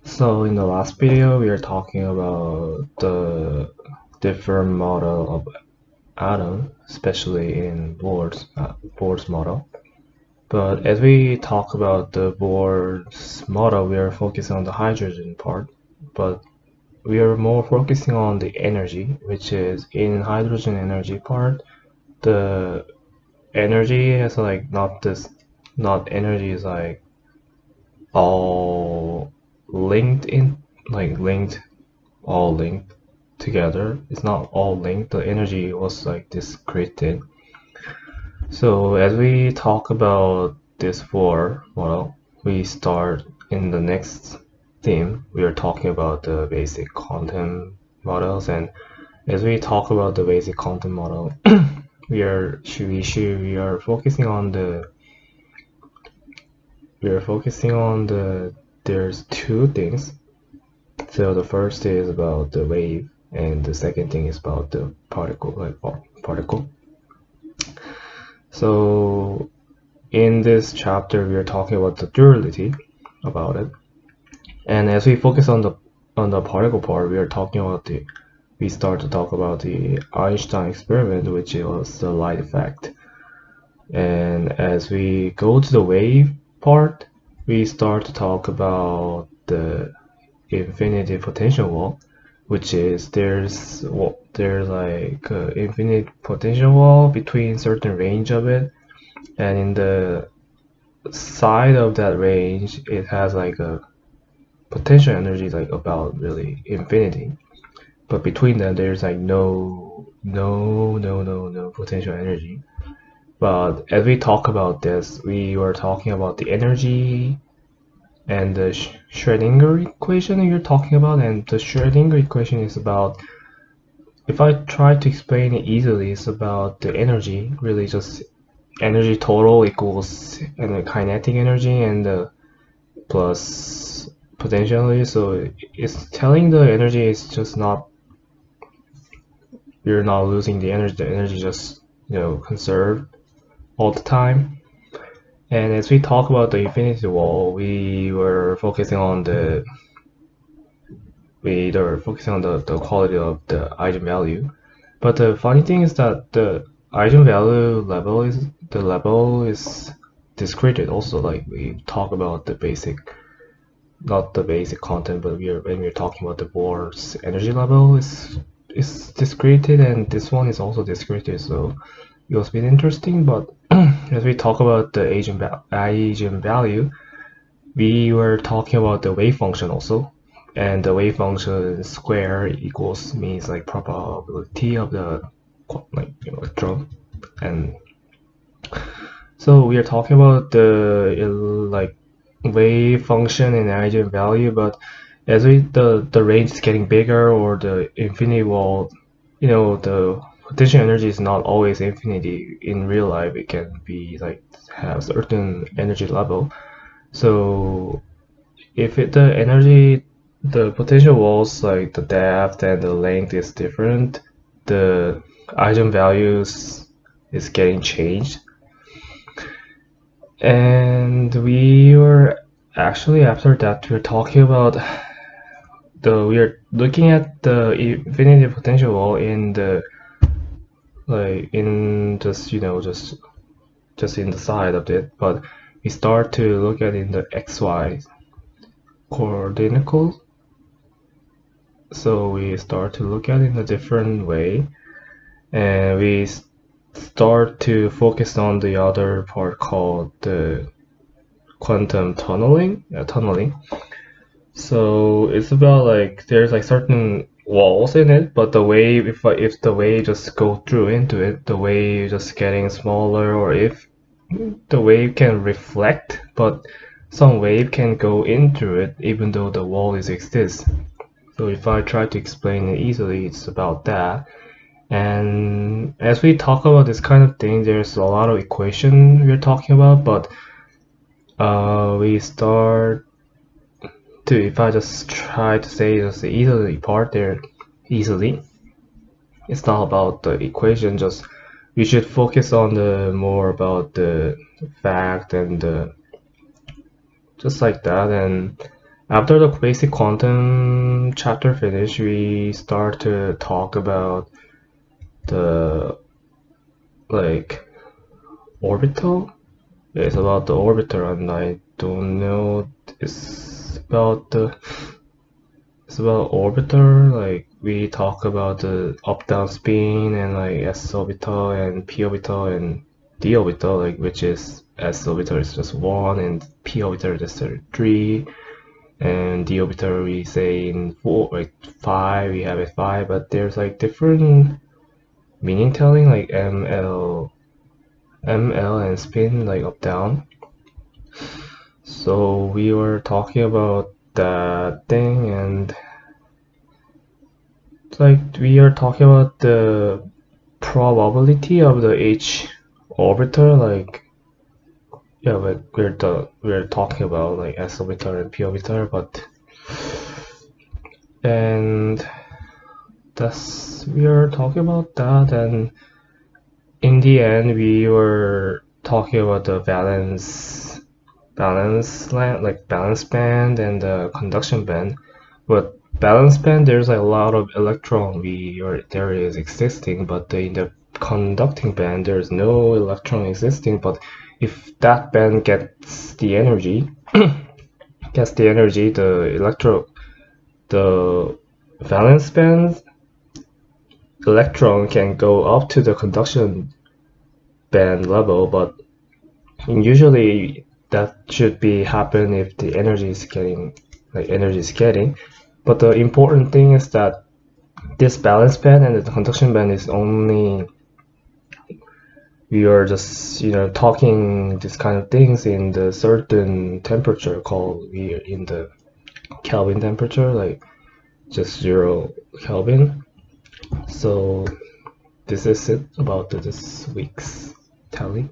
So in the last video, we are talking about the different model of atom, especially in Bohr's model. But as we talk about the Bohr's model, we are focusing on the hydrogen part, but we are more focusing on the energy, which is in hydrogen energy part, the energy is like not energy is like all linked in, like all linked together. It's not all linked. The energy was like discrete. So as we talk about this Bohr model, we start in the next theme. We are talking about the basic quantum models, and as we talk about the basic quantum model, we are focusing on the there's two things. So the first is about the wave, and the second thing is about the particle, particle. So in this chapter, we are talking about the duality about it, and as we focus on the particle part, we start to talk about the Einstein experiment, which was the light effect. And as we go to the wave part, we start to talk about the infinity potential wall, which is there's like infinite potential wall between certain range of it, and in the side of that range it has like a potential energy like about really infinity, but between them there's like no potential energy. But as we talk about this, we were talking about the energy and the Schrödinger equation you're talking about, and the Schrödinger equation is about, if I try to explain it easily, it's about the energy, really just energy total equals and the kinetic energy and the plus potential energy. So it's telling the energy is just not, you're not losing the energy just conserved all the time. And as we talk about the infinity wall, we were focusing on the quality of the eigenvalue. But the funny thing is that the eigenvalue level is discrete also. Like we talk about the basic, not the basic content, but when we're talking about the Bohr's energy level is discrete, and this one is also discrete. So it was a bit interesting. But as we talk about the eigenvalue, we were talking about the wave function also, and the wave function square equals means like probability of the electron. And so we are talking about the like wave function and eigenvalue, but as the range is getting bigger, or the infinity wall, the potential energy is not always infinity. In real life it can be like have certain energy level. So if the potential walls, like the depth and the length is different, the eigenvalues is getting changed. And we were actually, after that, we're talking about we're looking at the infinity potential wall in the like in just just in the side of it, but we start to look at in the xy coordinate. So we start to look at it in a different way, and we start to focus on the other part called the quantum tunneling. So it's about like there's like certain walls in it, but the wave, if the wave just go through into it, the wave just getting smaller, or if the wave can reflect, but some wave can go into it even though the wall is exists. So if I try to explain it easily, it's about that. And as we talk about this kind of thing, there's a lot of equation we're talking about, but we start to, if I just try to say just the easily part there easily, it's not about the equation, just we should focus on the more about the fact and just like that. And After the basic quantum chapter finish, we start to talk about the like orbital. It's about the orbiter, and I don't know. It's about the it's about orbiter. Like we talk about the up-down spin and like s orbital and p orbital and d orbital, like which is s orbital is just 1 and p orbital is just 3. And the orbital we say in 4, like 5, we have a 5, but there's like different meaning telling, like ML and spin, like up down. So we were talking about that thing, and like we are talking about the probability of the H orbiter, like yeah, like we're talking about like s orbiter and p orbiter, but and that's we are talking about that, and in the end we were talking about the balance band and the conduction band. But balance band, there's a lot of electron there is existing, but in the conducting band there's no electron existing. But if that band gets the energy, the valence band electron can go up to the conduction band level, but usually that should be happen if the energy is getting. But the important thing is that this balance band and the conduction band is only we are just talking this kind of things in the certain temperature called we are in the Kelvin temperature, like just 0 Kelvin. So this is it about this week's tally.